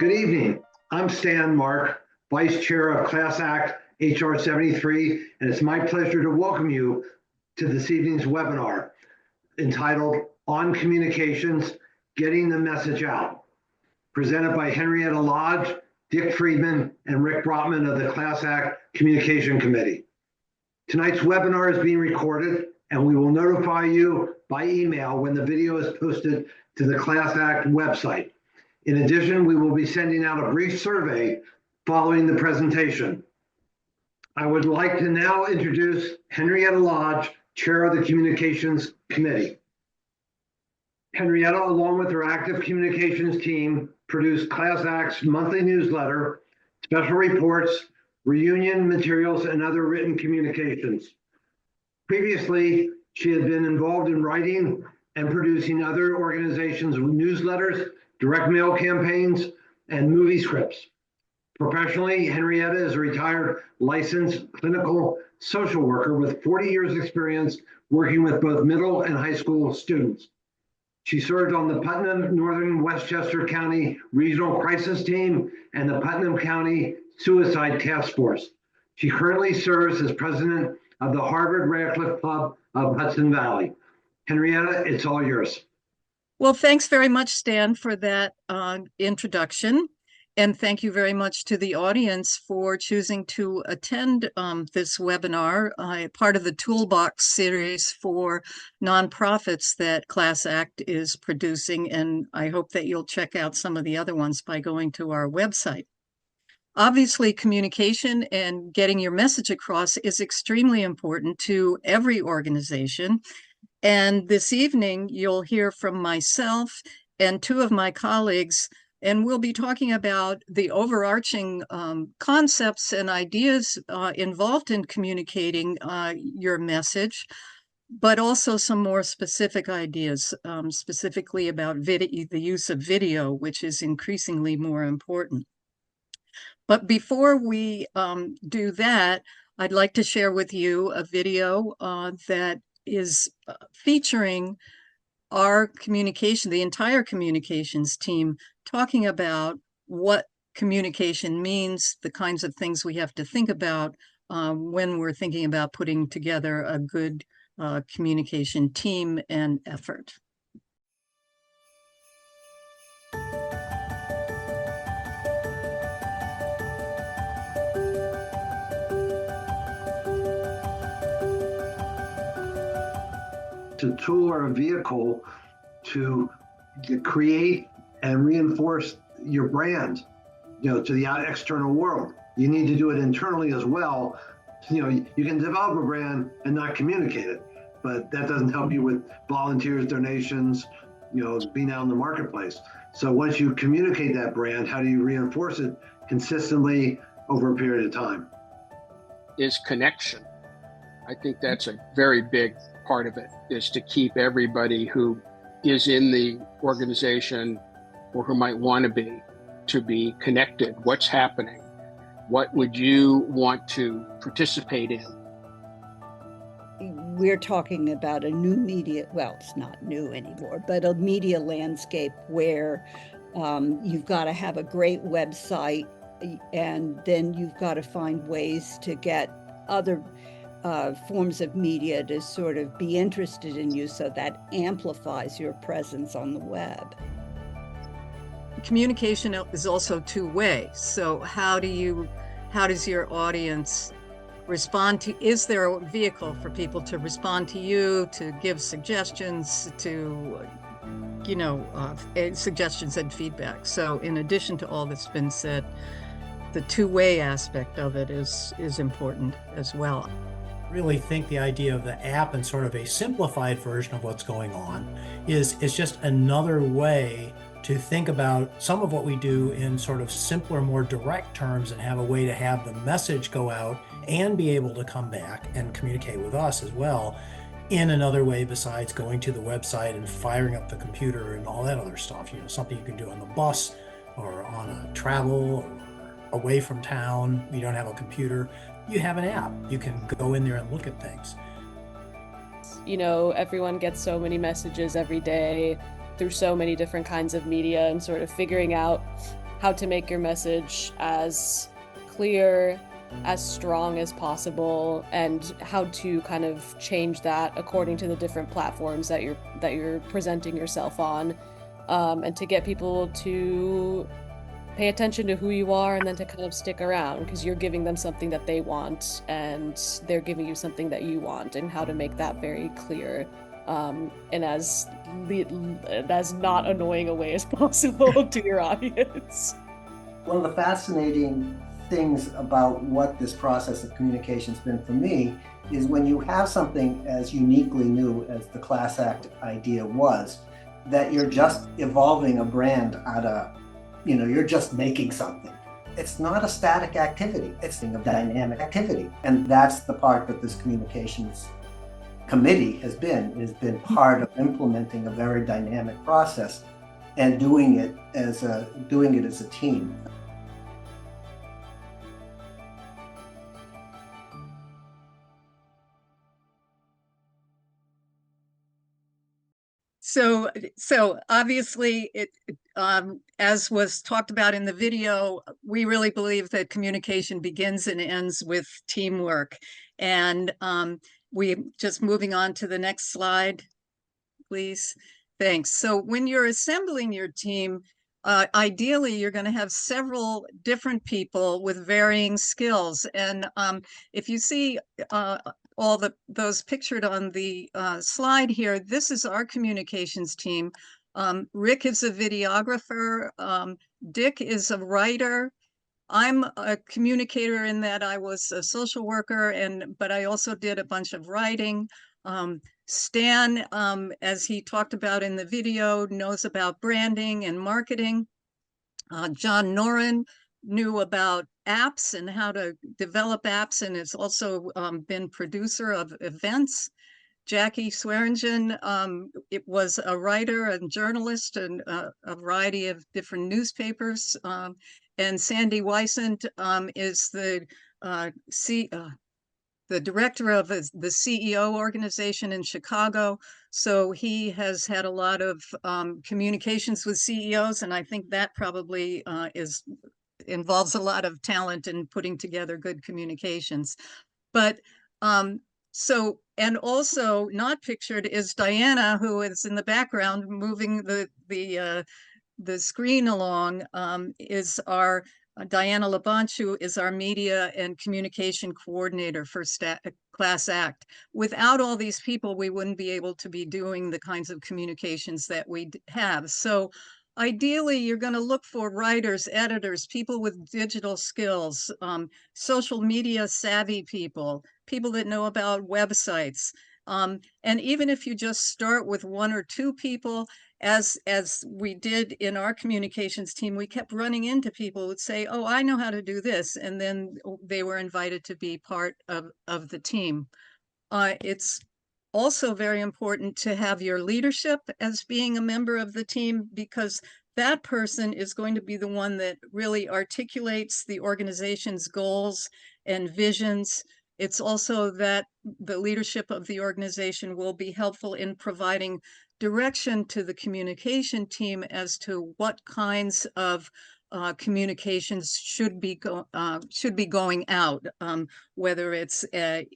Good evening. I'm Stan Mark, Vice Chair of ClassACT HR73, and it's my pleasure to welcome you to this evening's webinar entitled On Communications, Getting the Message Out, presented by Henrietta Lodge, Dick Friedman, and Rick Brotman of the ClassACT Communication Committee. Tonight's webinar is being recorded, and we will notify you by email when the video is posted to the ClassACT website. In addition, we will be sending out a brief survey following the presentation. I would like to now introduce Henrietta Lodge, Chair of the Communications Committee. Henrietta, along with her active communications team, produced ClassACT's monthly newsletter, special reports, reunion materials, and other written communications. Previously, she had been involved in writing and producing other organizations' newsletters, direct mail campaigns, and movie scripts. Professionally, Henrietta is a retired licensed clinical social worker with 40 years experience working with both middle and high school students. She served on the Putnam Northern Westchester County Regional Crisis Team and the Putnam County Suicide Task Force. She currently serves as president of the Harvard Radcliffe Club of Hudson Valley. Henrietta, it's all yours. Well, thanks very much, Stan, for that introduction. And thank you very much to the audience for choosing to attend this webinar, part of the Toolbox series for nonprofits that ClassACT is producing. And I hope that you'll check out some of the other ones by going to our website. Obviously, communication and getting your message across is extremely important to every organization. And this evening, you'll hear from myself and two of my colleagues, and we'll be talking about the overarching concepts and ideas involved in communicating your message, but also some more specific ideas, specifically about the use of video, which is increasingly more important. But before we do that, I'd like to share with you a video that is featuring our communication, the entire communications team, talking about what communication means, the kinds of things we have to think about when we're thinking about putting together a good communication team and effort. A tool or a vehicle to create and reinforce your brand, to the external world. You need to do it internally as well. You can develop a brand and not communicate it, but that doesn't help you with volunteers, donations, being out in the marketplace. So once you communicate that brand, how do you reinforce it consistently over a period of time? Is connection. I think that's a very big part of it, is to keep everybody who is in the organization or who might want to be connected. What's happening? What would you want to participate in? We're talking about a new media, well, it's not new anymore, but a media landscape where you've got to have a great website, and then you've got to find ways to get other forms of media to sort of be interested in you, so that amplifies your presence on the web. Communication is also two-way. So how does your audience respond to, is there a vehicle for people to respond to you, to give suggestions, to, suggestions and feedback? So in addition to all that's been said, the two-way aspect of it is important as well. Really think the idea of the app and sort of a simplified version of what's going on is just another way to think about some of what we do in sort of simpler, more direct terms, and have a way to have the message go out and be able to come back and communicate with us as well in another way besides going to the website and firing up the computer and all that other stuff. Something you can do on the bus or on a travel or away from town. You don't have a computer. You have an app. You can go in there and look at things. Everyone gets so many messages every day through so many different kinds of media, and sort of figuring out how to make your message as clear, as strong as possible, and how to kind of change that according to the different platforms that you're presenting yourself on, and to get people to pay attention to who you are, and then to kind of stick around because you're giving them something that they want and they're giving you something that you want, and how to make that very clear, and as not annoying a way as possible to your audience. One of the fascinating things about what this process of communication has been for me is when you have something as uniquely new as the ClassACT idea was, that you're just evolving a brand out of, you're just making something. It's not a static activity, it's a dynamic activity. And that's the part that this communications committee has been part of implementing a very dynamic process and doing it as a team. So obviously, as was talked about in the video, we really believe that communication begins and ends with teamwork. And we just moving on to the next slide, please. Thanks. So when you're assembling your team, ideally, you're going to have several different people with varying skills. And if you see all those pictured on the slide here, this is our communications team. Rick is a videographer. Dick is a writer. I'm a communicator in that I was a social worker, but I also did a bunch of writing. Stan, as he talked about in the video, knows about branding and marketing. John Noren knew about apps and how to develop apps, and has also been producer of events. Jackie Swearingen, it was a writer and journalist and a variety of different newspapers. And Sandy Weissent is the director of the CEO organization in Chicago. So he has had a lot of communications with CEOs, and I think that probably involves a lot of talent in putting together good communications. But so, and also not pictured is Diana, who is in the background moving the screen along, is our Diana Labanchu is our media and communication coordinator for ClassACT. Without all these people, we wouldn't be able to be doing the kinds of communications that we have. So ideally, you're going to look for writers, editors, people with digital skills, social media savvy people, people that know about websites. And even if you just start with one or two people, as we did in our communications team, we kept running into people who would say, oh, I know how to do this. And then they were invited to be part of the team. It's also very important to have your leadership as being a member of the team, because that person is going to be the one that really articulates the organization's goals and visions. It's also that the leadership of the organization will be helpful in providing direction to the communication team as to what kinds of communications should be going out, whether it's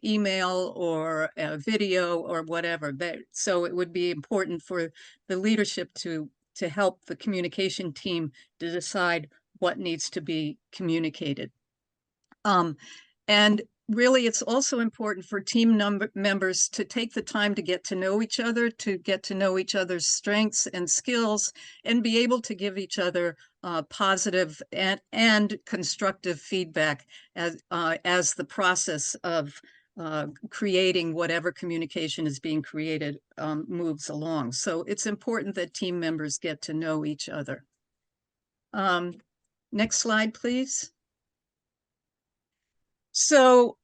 email or video or whatever. So it would be important for the leadership to help the communication team to decide what needs to be communicated. And really, it's also important for team members to take the time to get to know each other, to get to know each other's strengths and skills, and be able to give each other positive and constructive feedback as the process of creating whatever communication is being created moves along. So it's important that team members get to know each other. Next slide, please. So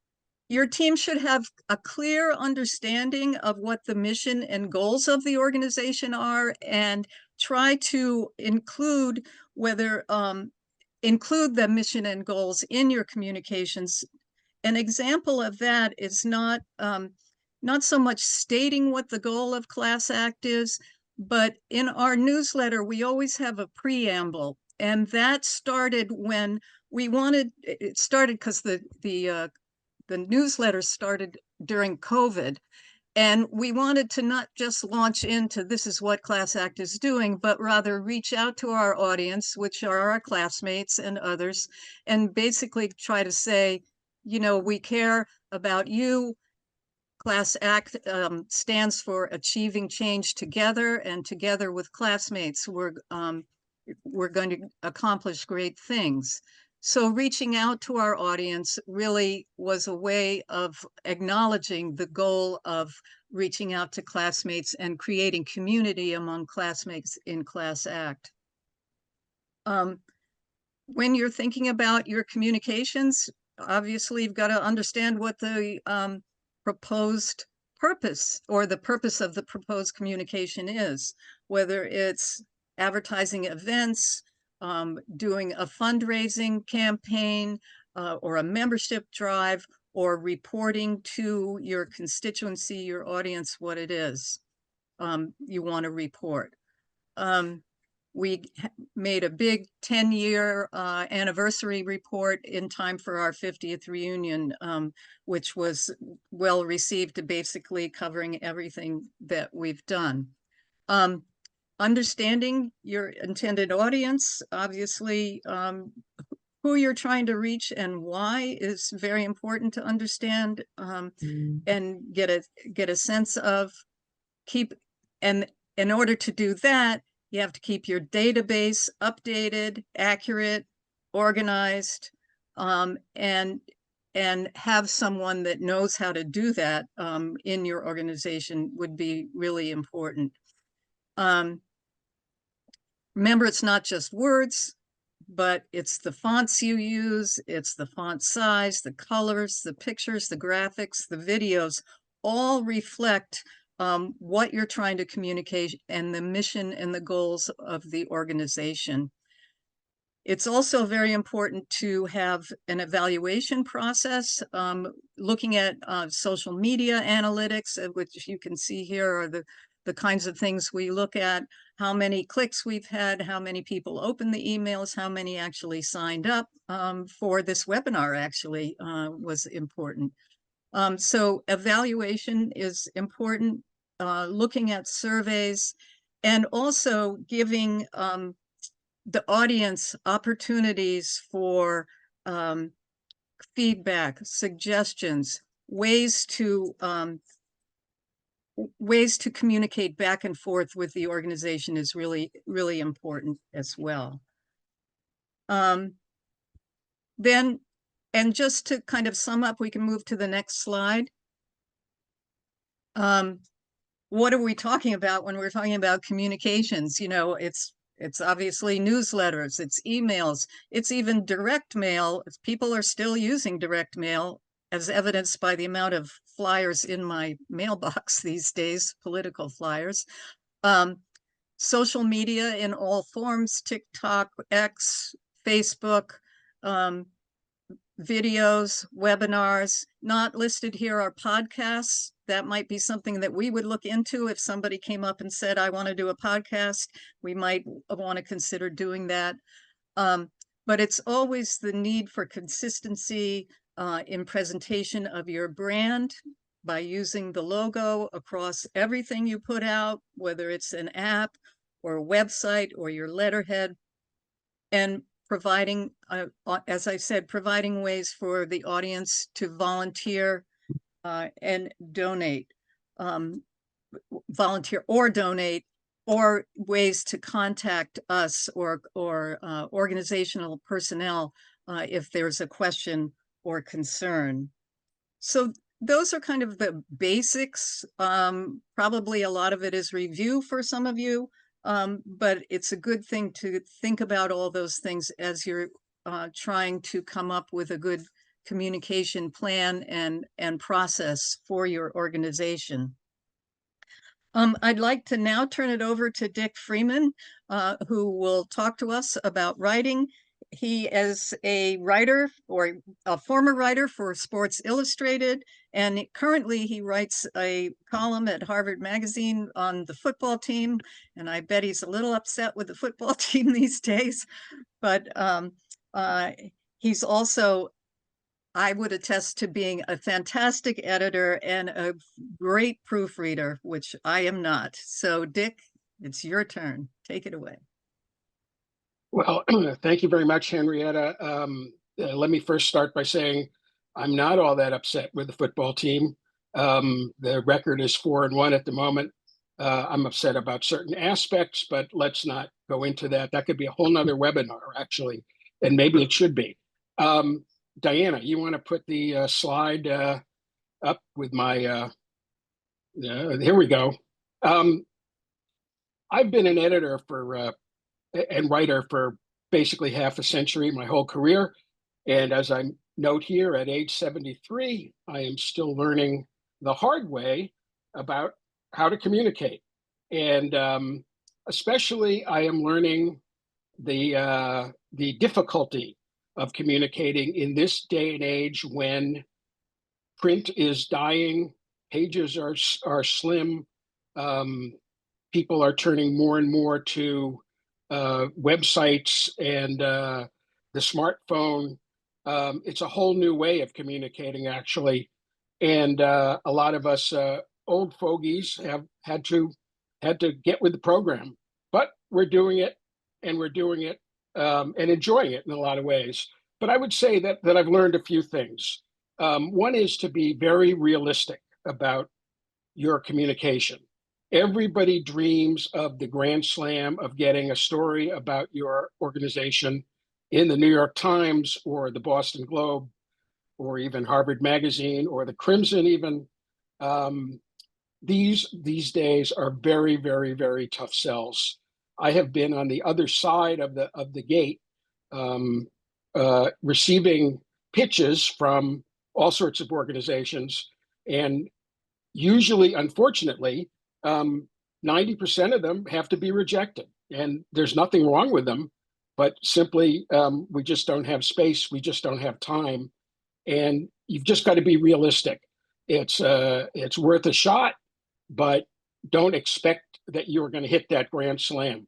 your team should have a clear understanding of what the mission and goals of the organization are, and try to include include the mission and goals in your communications. An example of that is not so much stating what the goal of ClassACT is, but in our newsletter, we always have a preamble. And that started when we wanted, it started because the newsletter started during COVID. And we wanted to not just launch into this is what ClassACT is doing, but rather reach out to our audience, which are our classmates and others, and basically try to say, you know, we care about you. ClassACT stands for Achieving Change Together, and together with classmates, we're going to accomplish great things. So reaching out to our audience really was a way of acknowledging the goal of reaching out to classmates and creating community among classmates in ClassACT. When you're thinking about your communications, obviously you've got to understand what the proposed purpose or the purpose of the proposed communication is, whether it's advertising events, doing a fundraising campaign, or a membership drive, or reporting to your constituency, your audience, what it is you want to report. We made a big 10-year anniversary report in time for our 50th reunion, which was well received, basically covering everything that we've done. Understanding your intended audience, obviously, who you're trying to reach and why is very important to understand, and get a sense of. And in order to do that, you have to keep your database updated, accurate, organized, and have someone that knows how to do that in your organization would be really important. Remember, it's not just words, but it's the fonts you use, it's the font size, the colors, the pictures, the graphics, the videos, all reflect what you're trying to communicate and the mission and the goals of the organization. It's also very important to have an evaluation process, looking at social media analytics, which you can see here are the kinds of things we look at, how many clicks we've had, how many people opened the emails, how many actually signed up for this webinar actually was important. So evaluation is important, looking at surveys, and also giving the audience opportunities for feedback, suggestions, ways to communicate back and forth with the organization is really, really important as well. Then, and just to kind of sum up, we can move to the next slide. What are we talking about when we're talking about communications? You know, it's obviously newsletters, it's emails, it's even direct mail. People are still using direct mail, as evidenced by the amount of flyers in my mailbox these days, political flyers. Social media in all forms, TikTok, X, Facebook, videos, webinars. Not listed here are podcasts. That might be something that we would look into if somebody came up and said, I want to do a podcast. We might want to consider doing that. But it's always the need for consistency in presentation of your brand by using the logo across everything you put out, whether it's an app or a website or your letterhead, and providing, as I said, providing ways for the audience to volunteer and donate, volunteer or donate, or ways to contact us or organizational personnel if there's a question or concern. So those are kind of the basics. Probably a lot of it is review for some of you, but it's a good thing to think about all those things as you're trying to come up with a good communication plan and process for your organization. I'd like to now turn it over to Dick Freeman, who will talk to us about writing. he is a writer or a former writer for Sports Illustrated, and currently he writes a column at Harvard Magazine on the football team. And I bet he's a little upset with the football team these days, but he's also, I would attest to being a fantastic editor and a great proofreader, which I am not. So Dick, it's your turn. Take it away. Well, thank you very much, Henrietta. Let me first start by saying I'm not all that upset with the football team. The record is 4-1 at the moment. I'm upset about certain aspects, but let's not go into that. That could be a whole nother webinar, actually, and maybe it should be. Diana, you want to put the slide up with my, here we go. I've been an editor for and writer for basically half a century, my whole career. And as I note here, at age 73, I am still learning the hard way about how to communicate. And especially I am learning the difficulty of communicating in this day and age when print is dying, pages are slim, people are turning more and more to websites and the smartphone. It's a whole new way of communicating, actually. And a lot of us old fogies have had to get with the program, but we're doing it, and we're doing it and enjoying it in a lot of ways. But I would say that I've learned a few things. One is to be very realistic about your communication. Everybody dreams of the grand slam of getting a story about your organization in the New York Times or the Boston Globe or even Harvard Magazine or the Crimson even. These days are very, very, very tough sells. I have been on the other side of the gate, receiving pitches from all sorts of organizations, and usually, unfortunately, 90% of them have to be rejected. And there's nothing wrong with them, but simply we just don't have space. We just don't have time. And you've just got to be realistic. It's worth a shot, but don't expect that you're going to hit that grand slam.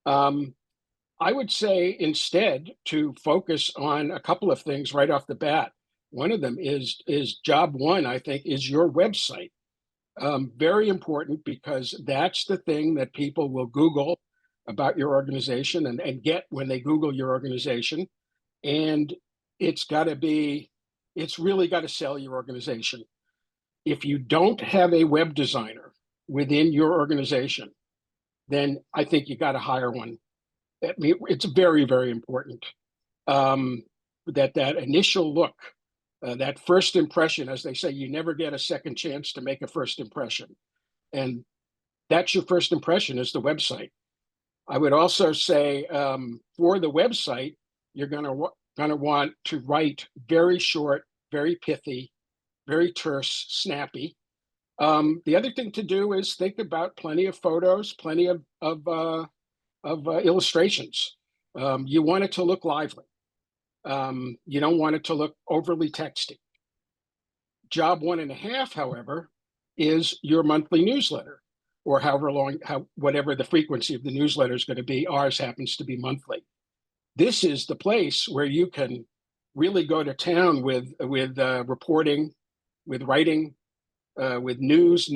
I would say instead to focus on a couple of things right off the bat. One of them is job one, I think, is your website. Very important, because that's the thing that people will Google about your organization and get when they Google your organization. And it's really got to sell your organization. If you don't have a web designer within your organization, then I think you got to hire one. I mean, it's very, very important that initial look, that first impression, as they say, you never get a second chance to make a first impression. And that's your first impression, is the website. I would also say for the website, you're going to want to write very short, very pithy, very terse, snappy. The other thing to do is think about plenty of photos, plenty of illustrations. You want it to look lively. You don't want it to look overly texty. Job 1.5, however, is your monthly newsletter, or whatever the frequency of the newsletter is going to be. Ours happens to be monthly. This is the place where you can really go to town with reporting, with writing, with news,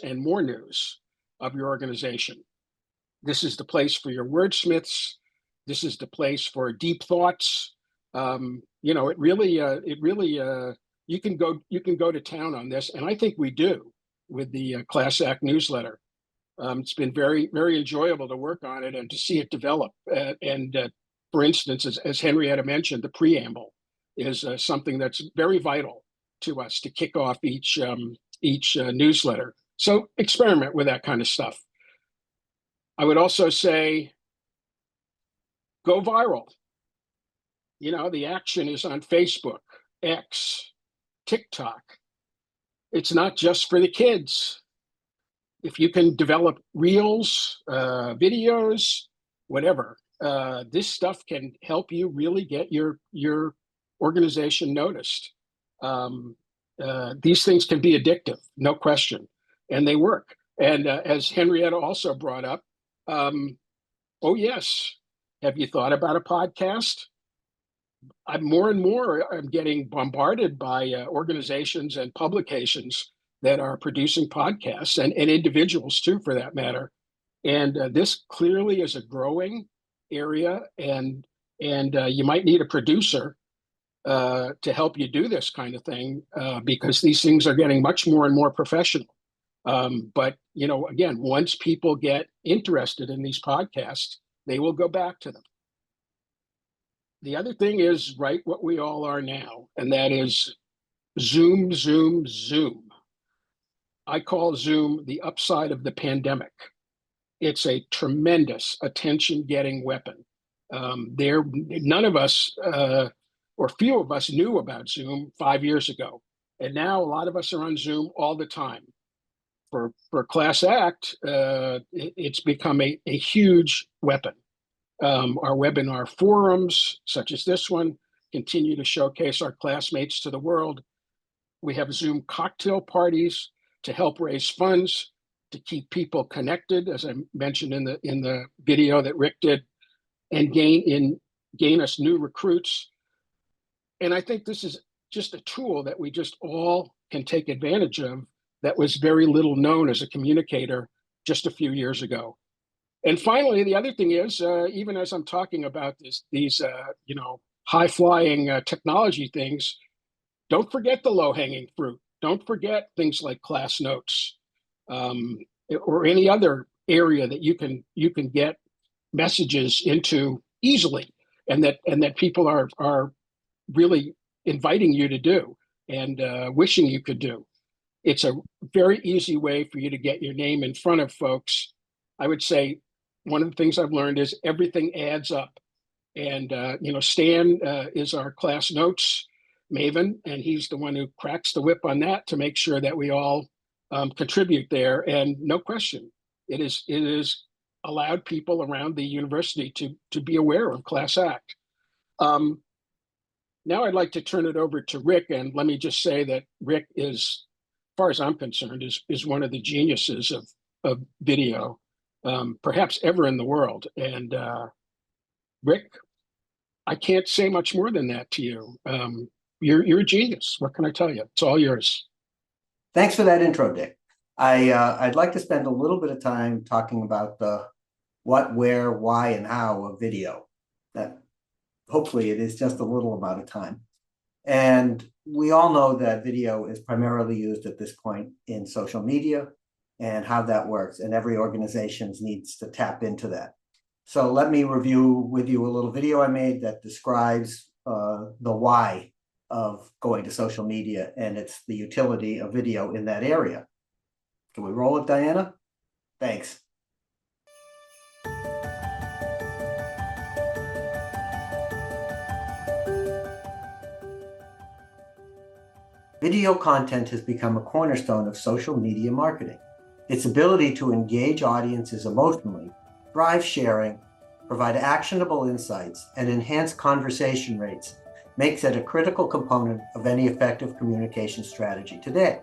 and more news of your organization. This is the place for your wordsmiths. This is the place for deep thoughts. It really you can go to town on this, and I think we do with the ClassACT newsletter. It's been very, very enjoyable to work on it and to see it develop. For instance, as Henrietta mentioned, the preamble is something that's very vital to us to kick off each newsletter. So experiment with that kind of stuff. I would also say go viral. The action is on Facebook, X, TikTok. It's not just for the kids. If you can develop reels, videos, whatever, this stuff can help you really get your organization noticed. These things can be addictive, no question, and they work. And as Henrietta also brought up, oh yes, have you thought about a podcast? I'm more and more, I'm getting bombarded by organizations and publications that are producing podcasts, and individuals too, for that matter. And this clearly is a growing area, and you might need a producer to help you do this kind of thing, because these things are getting much more and more professional. But again, once people get interested in these podcasts, they will go back to them. The other thing is right what we all are now, and that is Zoom, Zoom, Zoom. I call Zoom the upside of the pandemic. It's a tremendous attention-getting weapon. None of us, or few of us, knew about Zoom 5 years ago, and now a lot of us are on Zoom all the time. For ClassACT, it's become a huge weapon. Our webinar forums, such as this one, continue to showcase our classmates to the world. We have Zoom cocktail parties to help raise funds to keep people connected, as I mentioned in the video that Rick did, and gain us new recruits. And I think this is just a tool that we just all can take advantage of that was very little known as a communicator just a few years ago. And finally, the other thing is, even as I'm talking about these high-flying technology things, don't forget the low-hanging fruit. Don't forget things like class notes, or any other area that you can get messages into easily, and that people are really inviting you to do and wishing you could do. It's a very easy way for you to get your name in front of folks. I would say one of the things I've learned is everything adds up. And Stan is our class notes maven, and he's the one who cracks the whip on that to make sure that we all contribute there. And no question, it is allowed people around the university to be aware of ClassACT. Now I'd like to turn it over to Rick, and let me just say that Rick is, as far as I'm concerned, is one of the geniuses of video, perhaps ever in the world. And Rick, I can't say much more than that to you. You're a genius. What can I tell you? It's all yours. Thanks for that intro, Dick. I'd like to spend a little bit of time talking about the what, where, why, and how of video. That hopefully it is just a little amount of time. And we all know that video is primarily used at this point in social media and how that works. And every organization needs to tap into that. So let me review with you a little video I made that describes the why of going to social media, and it's the utility of video in that area. Can we roll it, Diana? Thanks. Video content has become a cornerstone of social media marketing. Its ability to engage audiences emotionally, drive sharing, provide actionable insights, and enhance conversation rates makes it a critical component of any effective communication strategy today.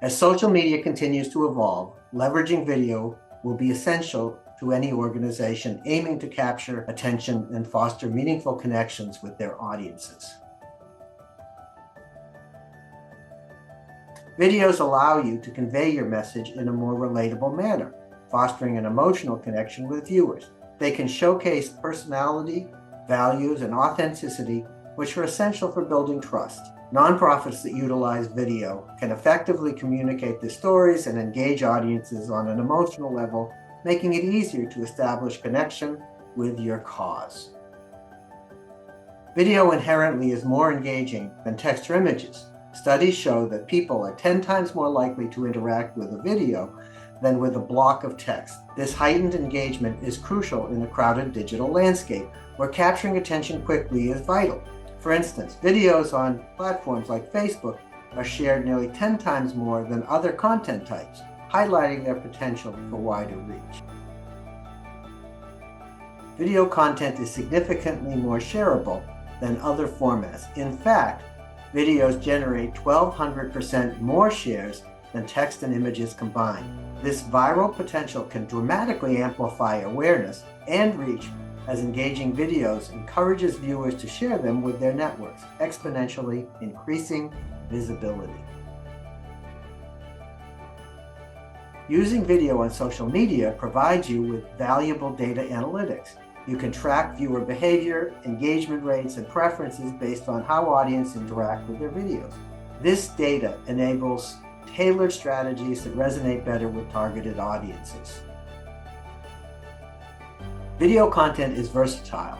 As social media continues to evolve, leveraging video will be essential to any organization aiming to capture attention and foster meaningful connections with their audiences. Videos allow you to convey your message in a more relatable manner, fostering an emotional connection with viewers. They can showcase personality, values, and authenticity, which are essential for building trust. Nonprofits that utilize video can effectively communicate their stories and engage audiences on an emotional level, making it easier to establish connection with your cause. Video inherently is more engaging than text or images. Studies show that people are 10 times more likely to interact with a video than with a block of text. This heightened engagement is crucial in a crowded digital landscape where capturing attention quickly is vital. For instance, videos on platforms like Facebook are shared nearly 10 times more than other content types, highlighting their potential for wider reach. Video content is significantly more shareable than other formats. In fact, videos generate 1,200% more shares than text and images combined. This viral potential can dramatically amplify awareness and reach, as engaging videos encourages viewers to share them with their networks, exponentially increasing visibility. Using video on social media provides you with valuable data analytics. You can track viewer behavior, engagement rates, and preferences based on how audiences interact with their videos. This data enables tailored strategies that resonate better with targeted audiences. Video content is versatile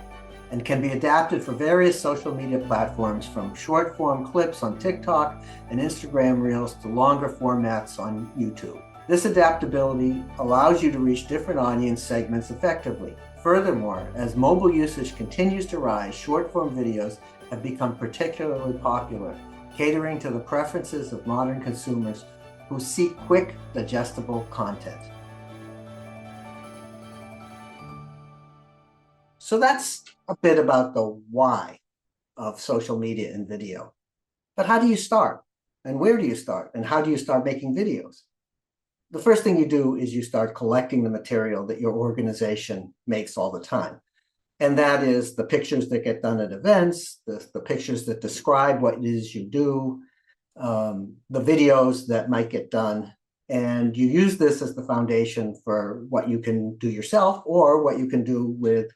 and can be adapted for various social media platforms, from short-form clips on TikTok and Instagram Reels to longer formats on YouTube. This adaptability allows you to reach different audience segments effectively. Furthermore, as mobile usage continues to rise, short-form videos have become particularly popular, catering to the preferences of modern consumers who seek quick, digestible content. So that's a bit about the why of social media and video. But how do you start? And where do you start? And how do you start making videos? The first thing you do is you start collecting the material that your organization makes all the time. And that is the pictures that get done at events, the pictures that describe what it is you do, the videos that might get done. And you use this as the foundation for what you can do yourself or what you can do with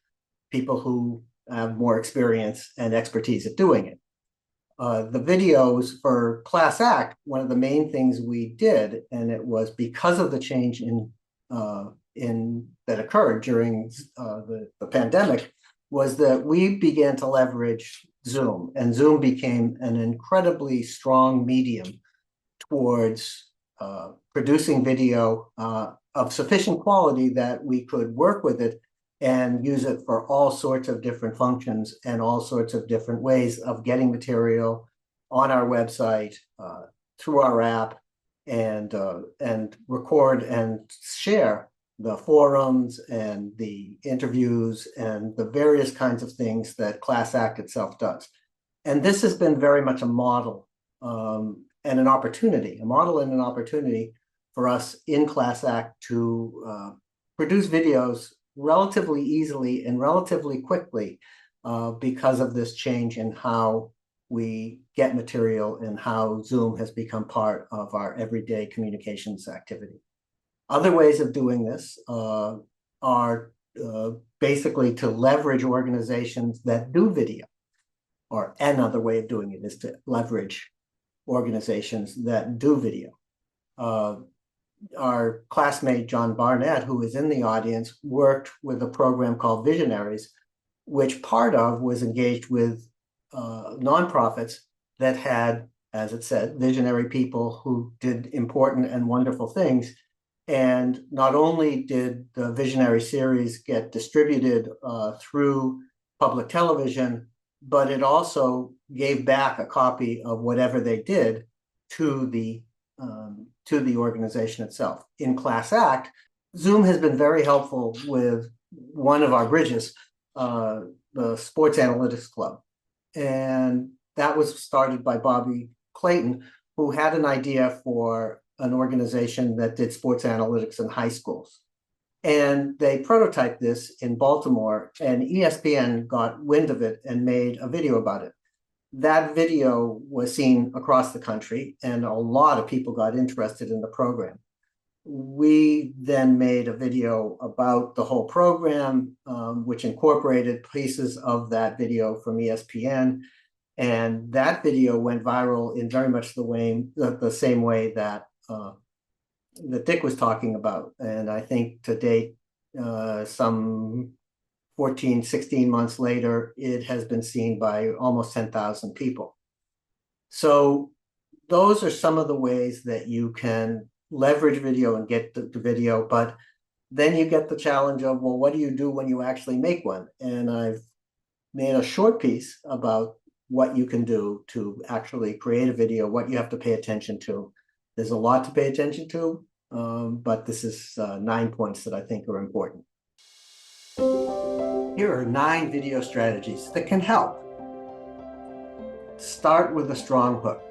people who have more experience and expertise at doing it. The videos for ClassACT, one of the main things we did, and it was because of the change in that occurred during the pandemic, was that we began to leverage Zoom, and Zoom became an incredibly strong medium towards producing video of sufficient quality that we could work with it and use it for all sorts of different functions and all sorts of different ways of getting material on our website, through our app, and record and share the forums and the interviews and the various kinds of things that ClassACT itself does. And this has been very much a model and an opportunity, for us in ClassACT to produce videos relatively easily and relatively quickly because of this change in how we get material and how Zoom has become part of our everyday communications activity. Other ways of doing this are basically to leverage organizations that do video, or another way of doing it is to leverage organizations that do video. Our classmate, John Barnett, who is in the audience, worked with a program called Visionaries, which part of was engaged with nonprofits that had, as it said, visionary people who did important and wonderful things. And not only did the Visionary series get distributed through public television, but it also gave back a copy of whatever they did to the organization itself. In ClassACT, Zoom has been very helpful with one of our bridges, the Sports Analytics Club. And that was started by Bobby Clayton, who had an idea for an organization that did sports analytics in high schools. And they prototyped this in Baltimore, and ESPN got wind of it and made a video about it. That video was seen across the country, and a lot of people got interested in the program. We then made a video about the whole program, which incorporated pieces of that video from ESPN. And that video went viral in very much the same way that Dick was talking about. And I think to date, some 14, 16 months later, it has been seen by almost 10,000 people. So those are some of the ways that you can leverage video and get the video, but then you get the challenge of, well, what do you do when you actually make one? And I've made a short piece about what you can do to actually create a video, what you have to pay attention to. There's a lot to pay attention to, but this is 9 points that I think are important. Here are 9 video strategies that can help. Start with a strong hook.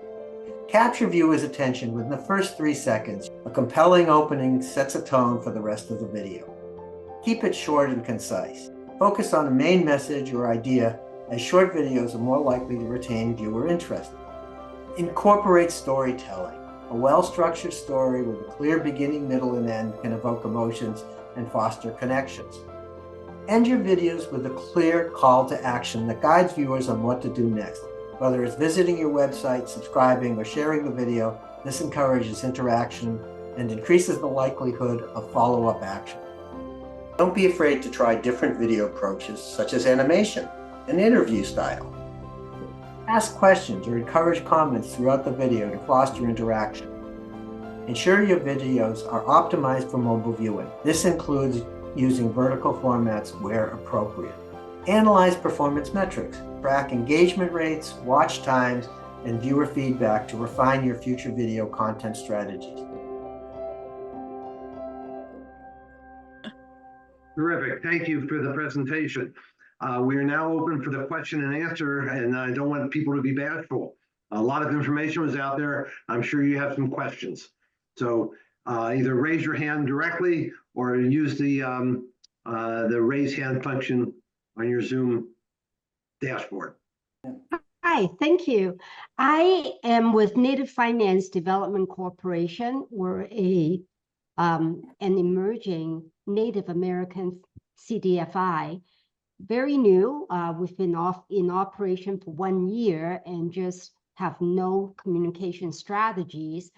Capture viewers' attention within the first 3 seconds. A compelling opening sets a tone for the rest of the video. Keep it short and concise. Focus on the main message or idea, as short videos are more likely to retain viewer interest. Incorporate storytelling. A well-structured story with a clear beginning, middle, and end can evoke emotions and foster connections. End your videos with a clear call to action that guides viewers on what to do next. Whether it's visiting your website, subscribing, or sharing the video, this encourages interaction and increases the likelihood of follow-up action. Don't be afraid to try different video approaches, such as animation and interview style. Ask questions or encourage comments throughout the video to foster interaction. Ensure your videos are optimized for mobile viewing. This includes using vertical formats where appropriate. Analyze performance metrics. Track engagement rates, watch times, and viewer feedback to refine your future video content strategies. Terrific. Thank you for the presentation. We are now open for the question and answer, and I don't want people to be bashful. A lot of information was out there. I'm sure you have some questions. So either raise your hand directly or use the raise hand function on your Zoom dashboard. Hi, thank you. I am with Native Finance Development Corporation. We're an emerging Native American CDFI, very new. We've been in operation for 1 year and just have no communication strategies.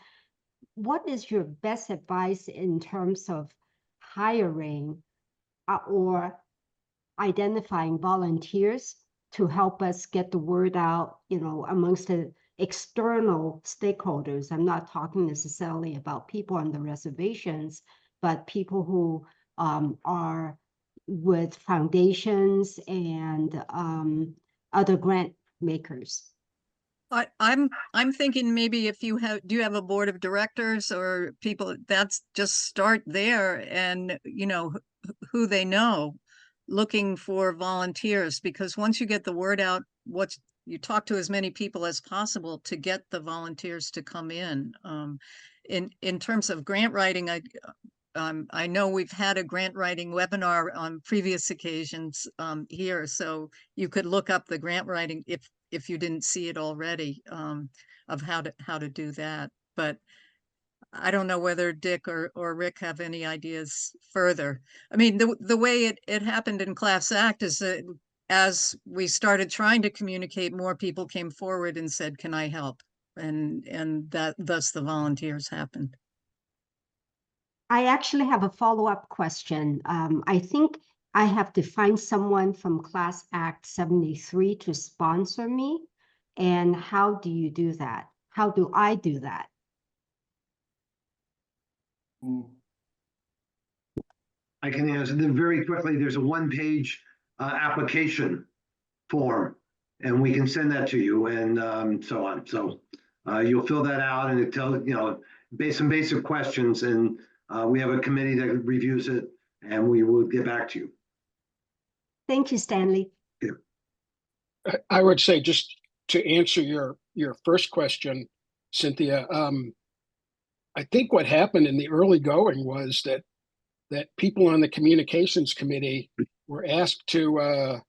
What is your best advice in terms of hiring or identifying volunteers to help us get the word out, amongst the external stakeholders? I'm not talking necessarily about people on the reservations, but people who are with foundations and other grant makers. I'm thinking maybe if you do you have a board of directors or people, that's just start there and who they know, looking for volunteers, because once you get the word out, you talk to as many people as possible to get the volunteers to come in. In terms of grant writing, I know we've had a grant writing webinar on previous occasions here, so you could look up the grant writing if you didn't see it already, of how to do that. But I don't know whether Dick or Rick have any ideas further. I mean, the way it happened in ClassACT is that as we started trying to communicate, more people came forward and said, "Can I help?" And that thus the volunteers happened. I actually have a follow-up question. I think I have to find someone from ClassACT 73 to sponsor me. And how do you do that? How do I do that? I can answer them very quickly. There's a one-page application form, and we can send that to you and so on. So you'll fill that out, and it tells, some basic questions, and we have a committee that reviews it, and we will get back to you. Thank you, Stanley. Yeah. I would say, just to answer your first question, Cynthia, I think what happened in the early going was that people on the communications committee were asked to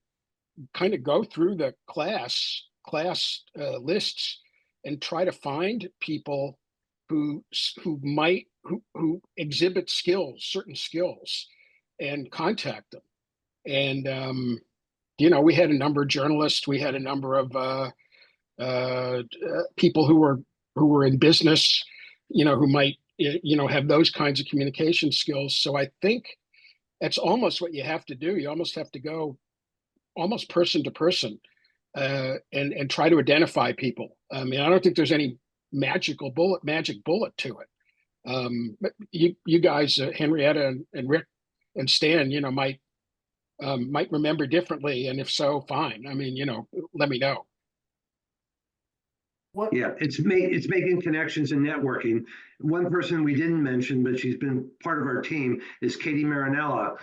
kind of go through the class lists and try to find people who exhibit certain skills, and contact them. And we had a number of journalists, we had a number of people who were in business, who might have those kinds of communication skills. So I think that's almost what you have to do. You almost have to go almost person to person and try to identify people. I mean, I don't think there's any magic bullet to it. But you guys, Henrietta and Rick and Stan, might remember differently, and if so, fine. I mean, let me know. Yeah, it's making connections and networking. One person we didn't mention, but she's been part of our team, is Katie Marinella,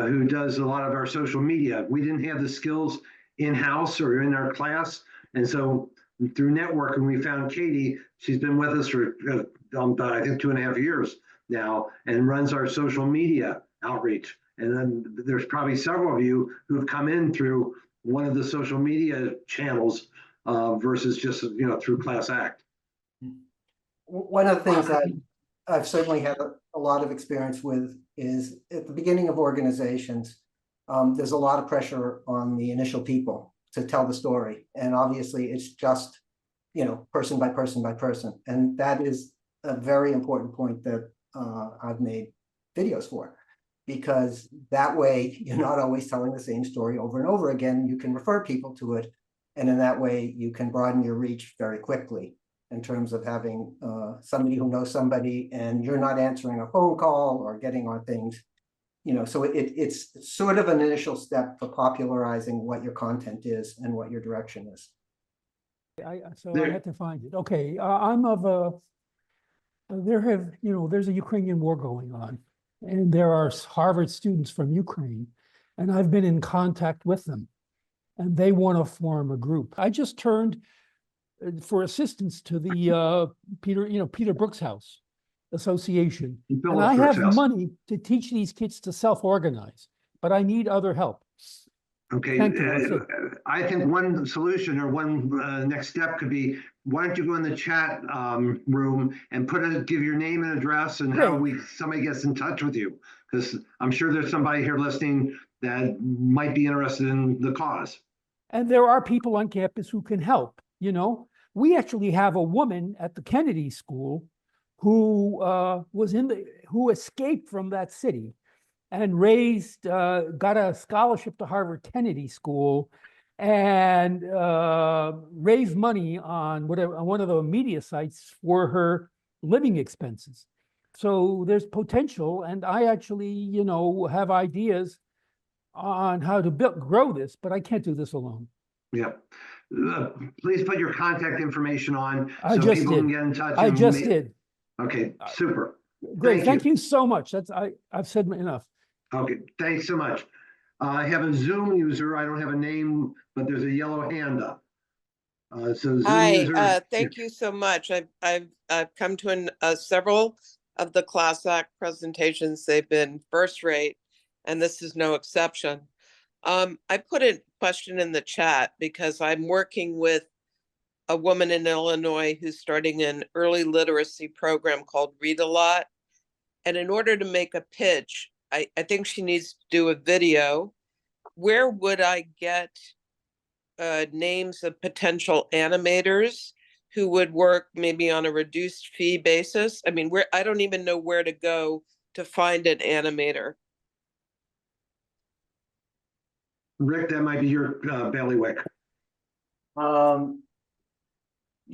who does a lot of our social media. We didn't have the skills in-house or in our class, and so through networking, we found Katie. She's been with us for I think 2.5 years now, and runs our social media outreach. And then there's probably several of you who have come in through one of the social media channels versus just through ClassACT. One of the things that I've certainly had a lot of experience with is at the beginning of organizations, there's a lot of pressure on the initial people to tell the story. And obviously it's just, person by person by person. And that is a very important point that I've made videos for, because that way you're not always telling the same story over and over again. You can refer people to it. And in that way, you can broaden your reach very quickly in terms of having somebody who knows somebody, and you're not answering a phone call or getting on things. So it's sort of an initial step for popularizing what your content is and what your direction is. I had to find it. Okay, I'm of a, there's a Ukrainian war going on, and there are Harvard students from Ukraine, and I've been in contact with them, and they want to form a group. I just turned for assistance to the Peter Brooks House Association, and I have money to teach these kids to self-organize, but I need other help. Okay, I think one solution or one next step could be, why don't you go in the chat room and give your name and address and how somebody gets in touch with you, because I'm sure there's somebody here listening that might be interested in the cause. And there are people on campus who can help. We actually have a woman at the Kennedy School who who escaped from that city and got a scholarship to Harvard Kennedy School, and raised money on one of the media sites for her living expenses. So there's potential, and I actually, have ideas on how to grow this, but I can't do this alone. Yeah. Please put your contact information on so people can get in touch. I just did. Okay, super. Great. Thank you so much. I've said enough. Okay, thanks so much. I have a Zoom user. I don't have a name, but there's a yellow hand up. So Zoom Hi, thank you so much. I've come to several of the ClassACT presentations. They've been first rate, and this is no exception. I put a question in the chat because I'm working with a woman in Illinois who's starting an early literacy program called Read a Lot. And in order to make a pitch, I think she needs to do a video. Where would I get names of potential animators who would work maybe on a reduced fee basis? I mean, I don't even know where to go to find an animator. Rick, that might be your bailiwick.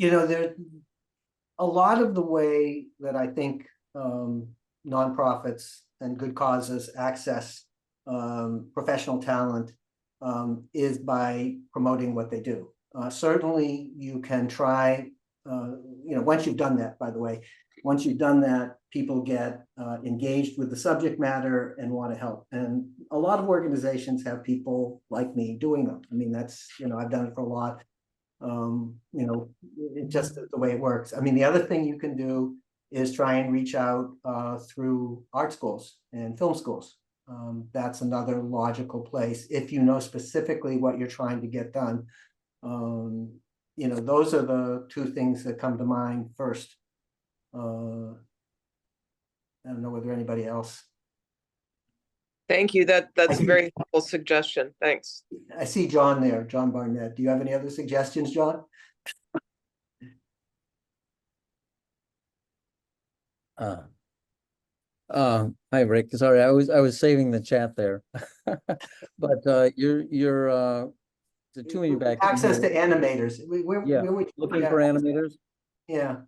There a lot of the way that I think nonprofits and good causes access professional talent is by promoting what they do. Certainly you can try, once you've done that, by the way, once you've done that, people get engaged with the subject matter and want to help. And a lot of organizations have people like me doing them. I mean, that's, I've done it for a lot. It just the way it works. I mean, the other thing you can do is try and reach out through art schools and film schools. That's another logical place if you know specifically what you're trying to get done. Those are the two things that come to mind first. I don't know whether anybody else. Thank you. That's a very helpful suggestion. Thanks. I see John there, John Barnett. Do you have any other suggestions, John? Hi, Rick. Sorry, I was saving the chat there, but you're too many back. Access to animators. Looking for animators. Yeah.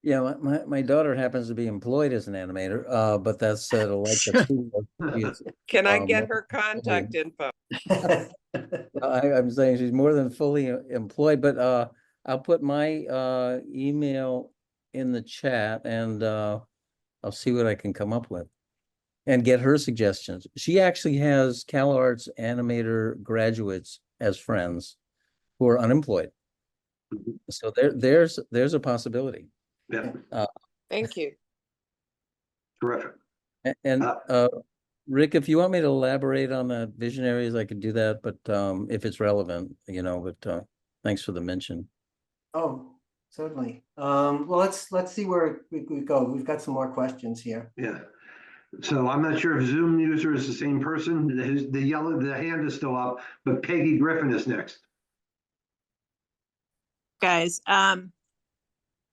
Yeah, my daughter happens to be employed as an animator, but that's Can I get her contact info? I'm saying she's more than fully employed, but I'll put my email in the chat, and I'll see what I can come up with and get her suggestions. She actually has CalArts animator graduates as friends who are unemployed. So there's a possibility. Yeah, Thank you. terrific. And Rick, if you want me to elaborate on the visionaries, I could do that, but if it's relevant, but thanks for the mention. Oh, certainly. Well, let's see where we go. We've got some more questions here. Yeah. So I'm not sure if Zoom user is the same person. The hand is still up, but Peggy Griffin is next. Guys, I'm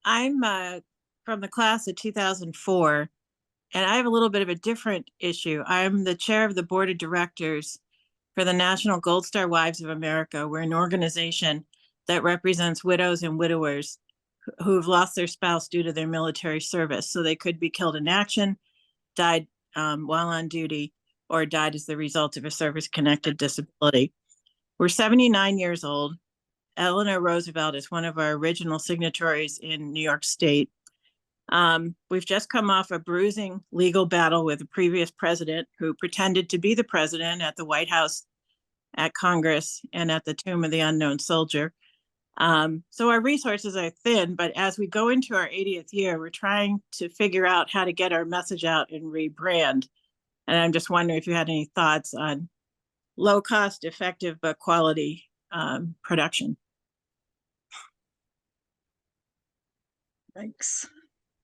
from the class of 2004, and I have a little bit of a different issue. I'm the chair of the board of directors for the National Gold Star Wives of America. We're an organization that represents widows and widowers who've lost their spouse due to their military service. So they could be killed in action, died while on duty, or died as the result of a service-connected disability. We're 79 years old. Eleanor Roosevelt is one of our original signatories in New York State. We've just come off a bruising legal battle with the previous president who pretended to be the president at the White House, at Congress, and at the Tomb of the Unknown Soldier. So our resources are thin, but as we go into our 80th year, we're trying to figure out how to get our message out and rebrand. And I'm just wondering if you had any thoughts on low cost, effective, but quality production. Thanks.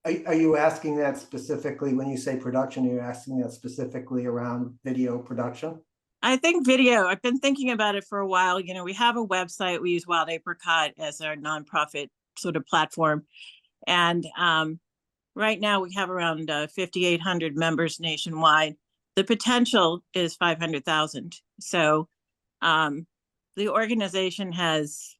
Are you asking that specifically when you say production? Are you asking that specifically around video production? I think video, I've been thinking about it for a while. We have a website. We use Wild Apricot as our nonprofit sort of platform. And right now we have around 5,800 members nationwide. The potential is 500,000. So the organization has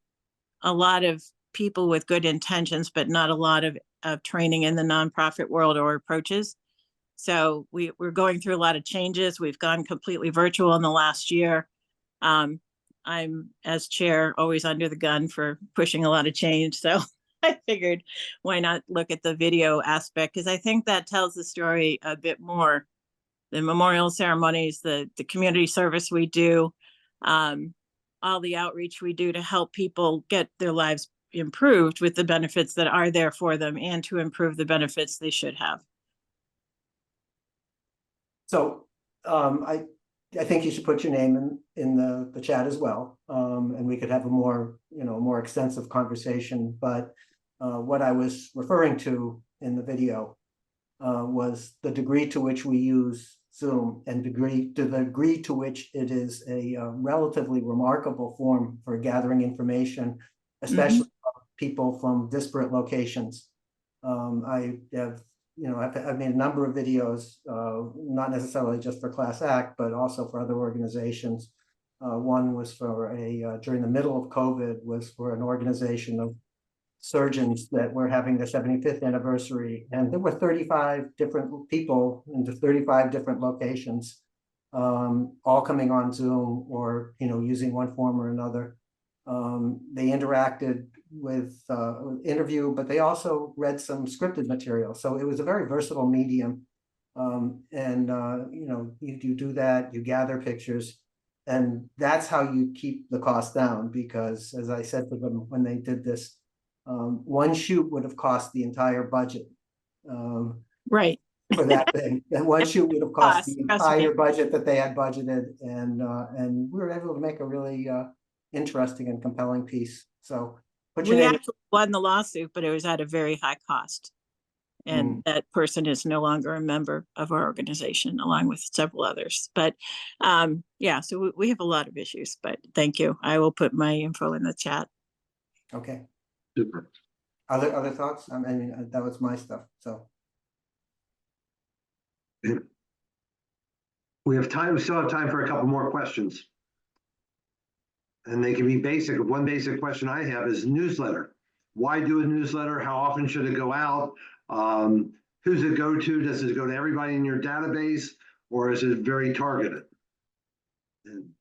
a lot of people with good intentions, but not a lot of training in the nonprofit world or approaches. So we're going through a lot of changes. We've gone completely virtual in the last year. I'm, as chair, always under the gun for pushing a lot of change. So I figured, why not look at the video aspect? Because I think that tells the story a bit more. The memorial ceremonies, the community service we do, all the outreach we do to help people get their lives improved with the benefits that are there for them, and to improve the benefits they should have. So I think you should put your name in the chat as well, and we could have a more extensive conversation. But what I was referring to in the video was the degree to which we use Zoom, and the degree to which it is a relatively remarkable form for gathering information, especially people from disparate locations. I have, I've made a number of videos, not necessarily just for ClassACT, but also for other organizations. One was for during the middle of COVID, was for an organization of surgeons that were having their 75th anniversary. And there were 35 different people in 35 different locations, all coming on Zoom or, using one form or another. They interacted with interview, but they also read some scripted material. So it was a very versatile medium. You do that, you gather pictures, and that's how you keep the cost down. Because as I said to them when they did this, one shoot would have cost the entire budget. Right. For that thing. And one shoot would have cost the entire budget that they had budgeted. And we were able to make a really interesting and compelling piece. So we actually won the lawsuit, but it was at a very high cost. And that person is no longer a member of our organization, along with several others. But yeah, so we have a lot of issues, but thank you. I will put my info in the chat. Okay. Super. Other thoughts? I mean, that was my stuff, so. We have time, we still have time for a couple more questions. And they can be basic. One basic question I have is newsletter. Why do a newsletter? How often should it go out? Who's it go to? Does it go to everybody in your database, or is it very targeted? And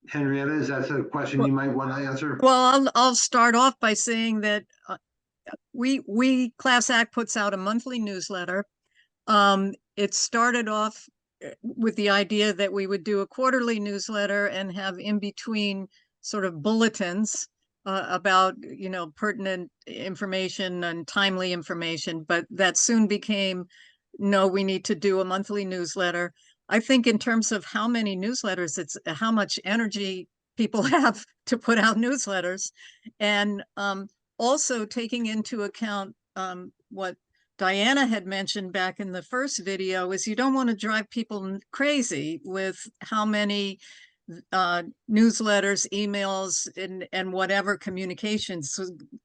Henrietta, is that a question you might want to answer? Well, I'll start off by saying that we ClassACT puts out a monthly newsletter. It started off with the idea that we would do a quarterly newsletter and have in between sort of bulletins about, you know, pertinent information and timely information, but that soon became, no, we need to do a monthly newsletter. I think in terms of how many newsletters, it's how much energy people have to put out newsletters, and also taking into account what Diana had mentioned back in the first video, is you don't want to drive people crazy with how many newsletters, emails, and whatever communications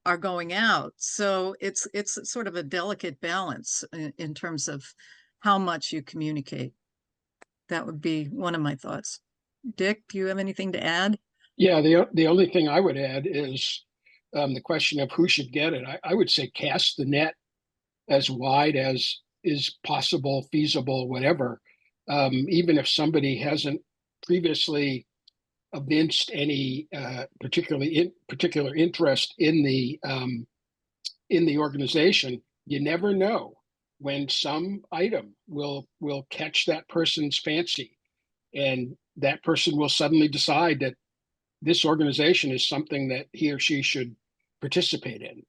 are going out. So it's sort of a delicate balance in terms of how much you communicate. That would be one of my thoughts. Dick, do you have anything to add? Yeah, the only thing I would add is the question of who should get it. I would say cast the net as wide as is possible, feasible, whatever. Even if somebody hasn't previously evinced any particular interest in the organization, you never know when some item will catch that person's fancy, and that person will suddenly decide that this organization is something that he or she should participate in.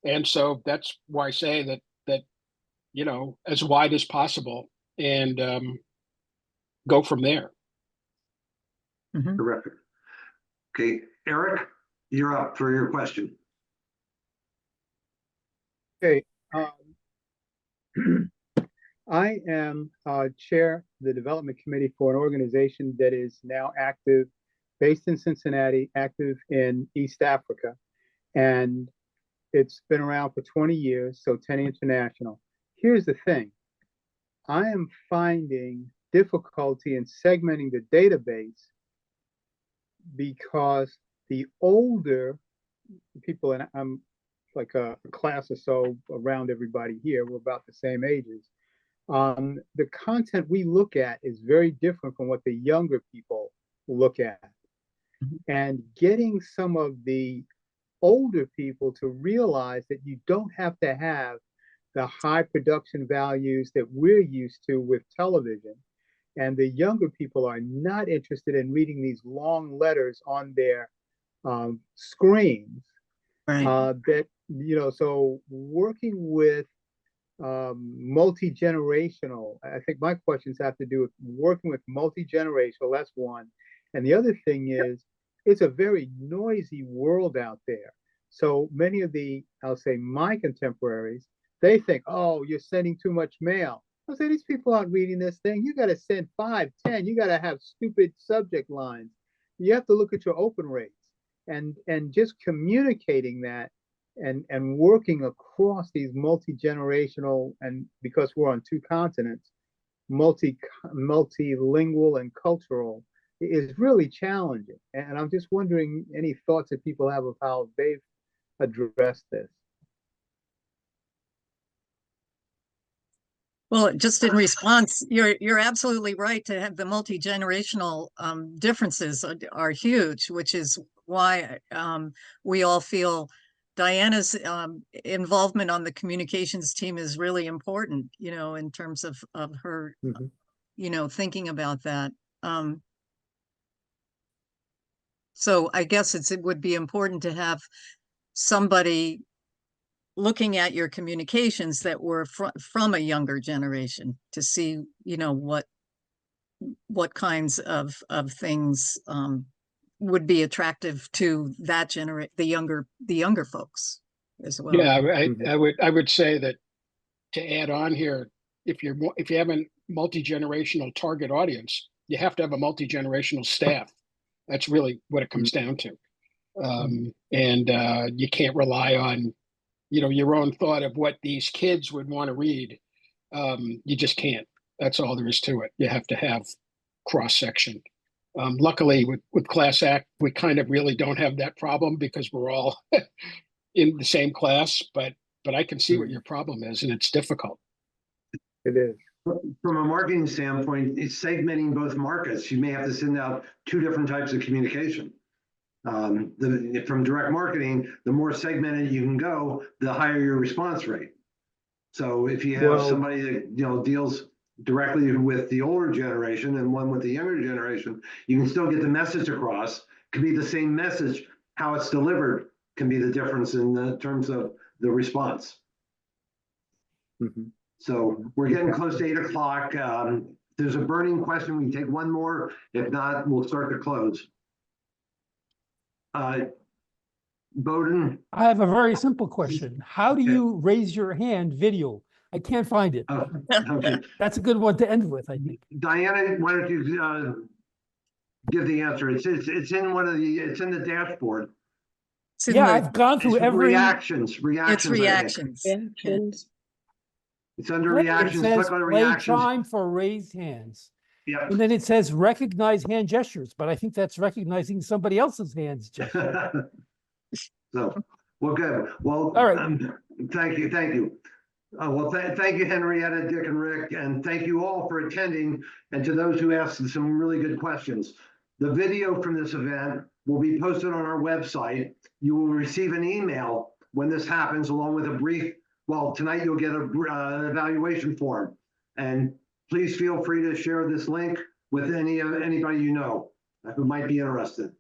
And so that's why I say that, you know, as wide as possible, and go from there. Mhm. Terrific. Okay, Eric, you're up for your question. Okay. I am chair of the development committee for an organization that is now active, based in Cincinnati, active in East Africa. And it's been around for 20 years, so Tenny International. Here's the thing. I am finding difficulty in segmenting the database because the older people, and I'm like a class or so around everybody here, we're about the same ages. The content we look at is very different from what the younger people look at. And getting some of the older people to realize that you don't have to have the high production values that we're used to with television. And the younger people are not interested in reading these long letters on their screens. Right. That, you know, so working with multi-generational, I think my questions have to do with working with multi-generational, that's one. And the other thing is, it's a very noisy world out there. So many of the, I'll say my contemporaries, they think, oh, you're sending too much mail. I'll say, these people aren't reading this thing. You got to send 5, 10, you got to have stupid subject lines. You have to look at your open rates, and just communicating that and working across these multi-generational, and because we're on 2 continents, multilingual and cultural, is really challenging. And I'm just wondering any thoughts that people have of how they've addressed this. Well, just in response, you're absolutely right to have the multi-generational differences are huge, which is why we all feel Diana's involvement on the communications team is really important, you know, in terms of her, you know, thinking about that. So I guess it would be important to have somebody looking at your communications that were from a younger generation to see, you know, what kinds of things would be attractive to that the younger folks as well. Yeah, I would say that, to add on here, if you have a multi-generational target audience, you have to have a multi-generational staff. That's really what it comes down to. And you can't rely on, you know, your own thought of what these kids would want to read. You just can't. That's all there is to it. You have to have cross-section. Luckily, with ClassACT, we kind of really don't have that problem because we're all in the same class. But I can see what your problem is, and it's difficult. It is. From a marketing standpoint, it's segmenting both markets. You may have to send out two different types of communication. From direct marketing, the more segmented you can go, the higher your response rate. So if you have Well- somebody that deals directly with the older generation and one with the younger generation, you can still get the message across. Could be the same message, how it's delivered can be the difference in the terms of the response. Mhm. So we're getting close to 8 o'clock. There's a burning question. We can take one more. If not, we'll start to close. Bowden. I have a very simple question. How do Okay. you raise your hand video? I can't find it. Oh, okay. That's a good one to end with, I think. Diana, why don't you give the answer? It's in it's in the dashboard. It's in Yeah, the- I've gone through It's every. reactions. It's I think. reactions. It's under It reactions. says Click on play reactions. chime for raised hands. Yeah. And then it says recognize hand gestures, but I think that's recognizing somebody else's hands gesture. So, well, good. Well, All right. Thank you. Thank you. Well, thank you, Henrietta, Dick, and Rick, and thank you all for attending, and to those who asked some really good questions. The video from this event will be posted on our website. You will receive an email when this happens, along with a brief, well, tonight you'll get an evaluation form. And please feel free to share this link with anybody you know who might be interested.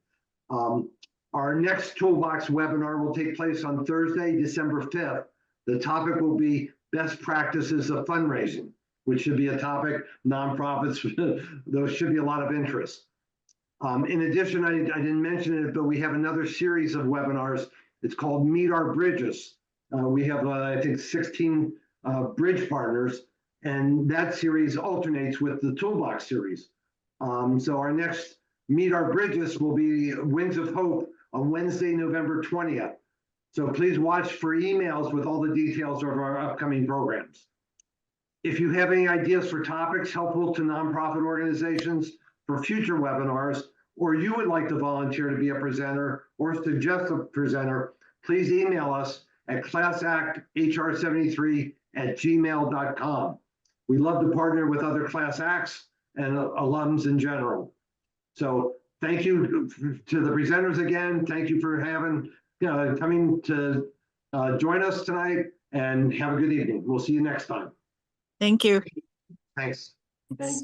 Our next Toolbox webinar will take place on Thursday, December 5th. The topic will be best practices of fundraising, which should be a topic, nonprofits, those should be a lot of interest. In addition, I didn't mention it, but we have another series of webinars. It's called Meet Our Bridges. We have, I think, 16 bridge partners, and that series alternates with the Toolbox series. So our next Meet Our Bridges will be Winds of Hope on Wednesday, November 20th. So please watch for emails with all the details of our upcoming programs. If you have any ideas for topics helpful to nonprofit organizations for future webinars, or you would like to volunteer to be a presenter or suggest a presenter, please email us at ClassACT HR73@gmail.com. We love to partner with other Class Acts and alums in general. So thank you to the presenters again. Thank you for coming to join us tonight, and have a good evening. We'll see you next time. Thank you. Thanks. Thanks.